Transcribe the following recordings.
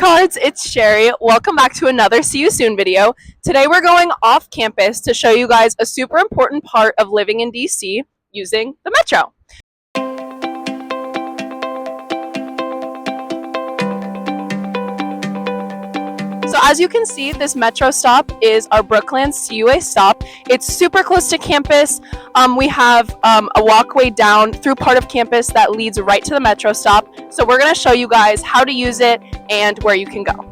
cards, it's Sherry. Welcome back to another See You Soon video. Today we're going off campus to show you guys a super important part of living in DC using the Metro. So as you can see, this Metro stop is our Brookland CUA stop. It's super close to campus. We have a walkway down through part of campus that leads right to the Metro stop. So we're going to show you guys how to use it and where you can go.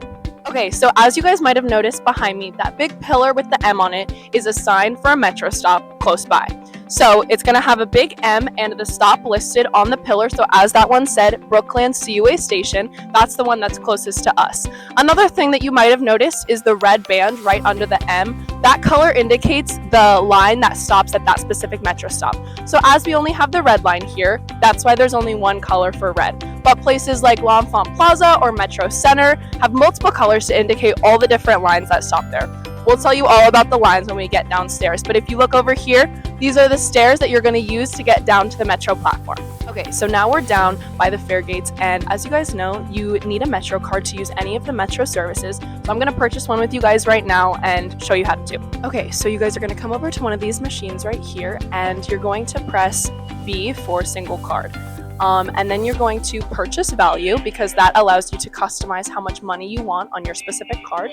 Okay, so as you guys might have noticed behind me, that big pillar with the M on it is a sign for a Metro stop close by. So it's going to have a big M and the stop listed on the pillar. So as that one said, Brookland CUA station, that's the one that's closest to us. Another thing that you might have noticed is the red band right under the M. That color indicates the line that stops at that specific Metro stop. So as we only have the red line here, that's why there's only one color for red. But places like L'Enfant Plaza or Metro Center have multiple colors to indicate all the different lines that stop there. We'll tell you all about the lines when we get downstairs, but if you look over here, these are the stairs that you're going to use to get down to the Metro platform. Okay, so now we're down by the fare gates, and as you guys know, you need a Metro card to use any of the Metro services, so I'm going to purchase one with you guys right now and show you how to do. Okay, so you guys are going to come over to one of these machines right here, and you're going to press B for single card. And then you're going to purchase value because that allows you to customize how much money you want on your specific card.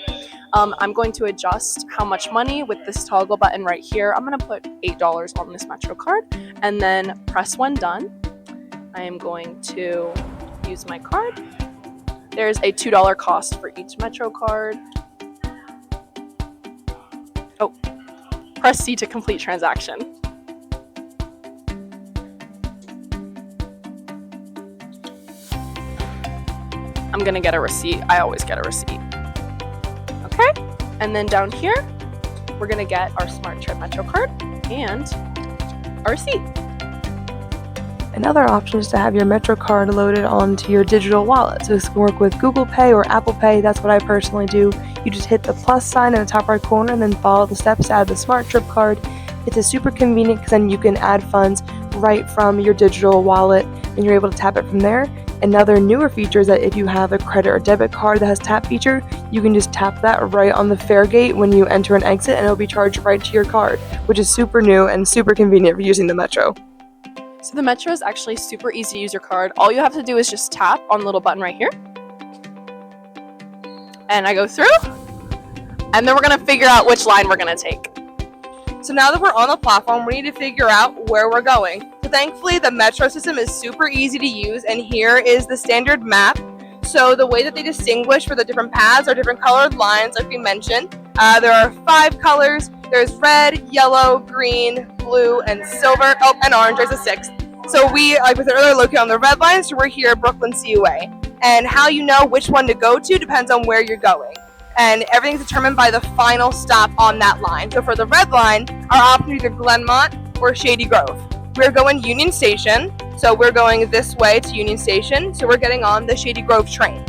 I'm going to adjust how much money with this toggle button right here. I'm going to put $8 on this Metro card and then press when done. I am going to use my card. There's a $2 cost for each Metro card. Oh, press C to complete transaction. I'm gonna get a receipt. I always get a receipt. Okay, and then down here, we're gonna get our Smart Trip Metro card and a receipt. Another option is to have your Metro card loaded onto your digital wallet. So this can work with Google Pay or Apple Pay. That's what I personally do. You just hit the plus sign in the top right corner and then follow the steps to add the Smart Trip card. It's a super convenient because then you can add funds right from your digital wallet and you're able to tap it from there. Another newer feature is that if you have a credit or debit card that has tap feature, you can just tap that right on the fare gate when you enter and exit and it'll be charged right to your card, which is super new and super convenient for using the Metro. So the Metro is actually super easy to use your card. All you have to do is just tap on the little button right here. And I go through, and then we're gonna figure out which line we're gonna take. So now that we're on the platform, we need to figure out where we're going. So thankfully, the Metro system is super easy to use, and here is the standard map. So the way that they distinguish for the different paths are different colored lines, like we mentioned. There are 5 colors. There's red, yellow, green, blue, and silver. Oh, and orange. There's a 6th. So we, like we said earlier, located on the red line, so we're here at Brookland CUA. And how you know which one to go to depends on where you're going. And everything's determined by the final stop on that line. So for the red line, our option is either Glenmont or Shady Grove. We're going Union Station, so we're going this way to Union Station, so we're getting on the Shady Grove train.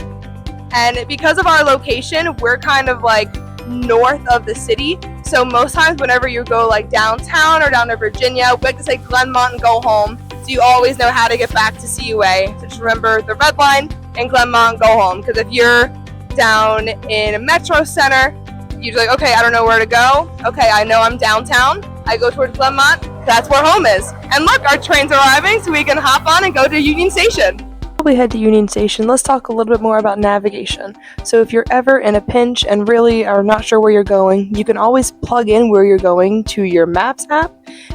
And because of our location, we're kind of like north of the city, so most times whenever you go like downtown or down to Virginia, we like to say Glenmont and go home, so you always know how to get back to CUA. So just remember the red line and Glenmont, go home, because if you're down in Metro Center, you're like, okay, I don't know where to go. Okay, I know I'm downtown. I go towards Glenmont. That's where home is. And look, our train's arriving, so we can hop on and go to Union Station. Before we head to Union Station, let's talk a little bit more about navigation. So if you're ever in a pinch and really are not sure where you're going, you can always plug in where you're going to your Maps app,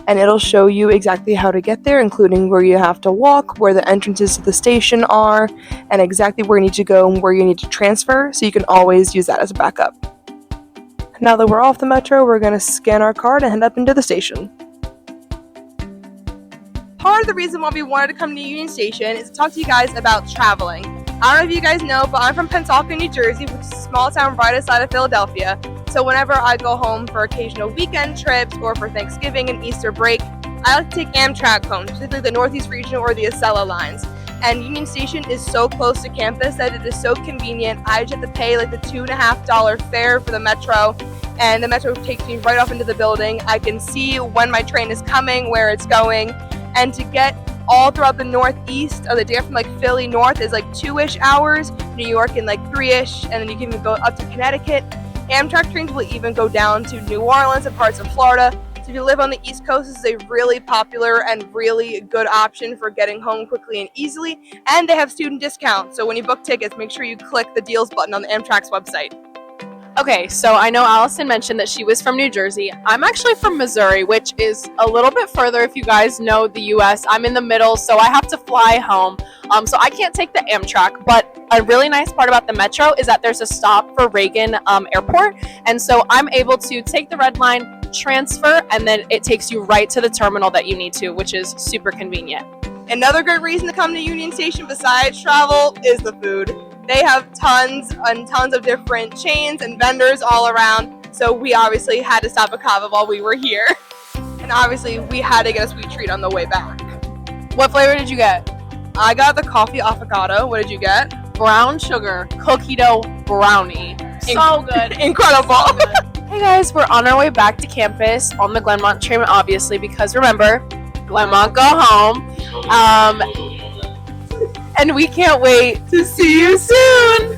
and it'll show you exactly how to get there, including where you have to walk, where the entrances to the station are, and exactly where you need to go and where you need to transfer, so you can always use that as a backup. Now that we're off the Metro, we're going to scan our card and head up into the station. Part of the reason why we wanted to come to Union Station is to talk to you guys about traveling. I don't know if you guys know, but I'm from Pensacola, New Jersey, which is a small town right outside of Philadelphia. So whenever I go home for occasional weekend trips or for Thanksgiving and Easter break, I like to take Amtrak home, specifically the Northeast Regional or the Acela lines. And Union Station is so close to campus that it is so convenient. I just have to pay like the $2.50 fare for the Metro, and the Metro takes me right off into the building. I can see when my train is coming, where it's going, and to get all throughout the Northeast. The data from like Philly north is like 2-ish hours, New York in like 3-ish, and then you can even go up to Connecticut. Amtrak trains will even go down to New Orleans and parts of Florida. So if you live on the East Coast, this is a really popular and really good option for getting home quickly and easily. And they have student discounts. So when you book tickets, make sure you click the deals button on the Amtrak's website. Okay, so I know Allison mentioned that she was from New Jersey. I'm actually from Missouri, which is a little bit further if you guys know the US. I'm in the middle, so I have to fly home. So I can't take the Amtrak, but a really nice part about the Metro is that there's a stop for Reagan Airport. And so I'm able to take the red line, transfer, and then it takes you right to the terminal that you need to, which is super convenient. Another good reason to come to Union Station besides travel is the food. They have tons and tons of different chains and vendors all around, so we obviously had to stop at Cava while we were here. And obviously we had to get a sweet treat on the way back. What flavor did you get? I got the coffee affogato. What did you get? Brown sugar cookie dough brownie. So good. Incredible. So good. Hey guys, we're on our way back to campus on the Glenmont train, obviously, because remember, Glenmont go home. And we can't wait to see you soon.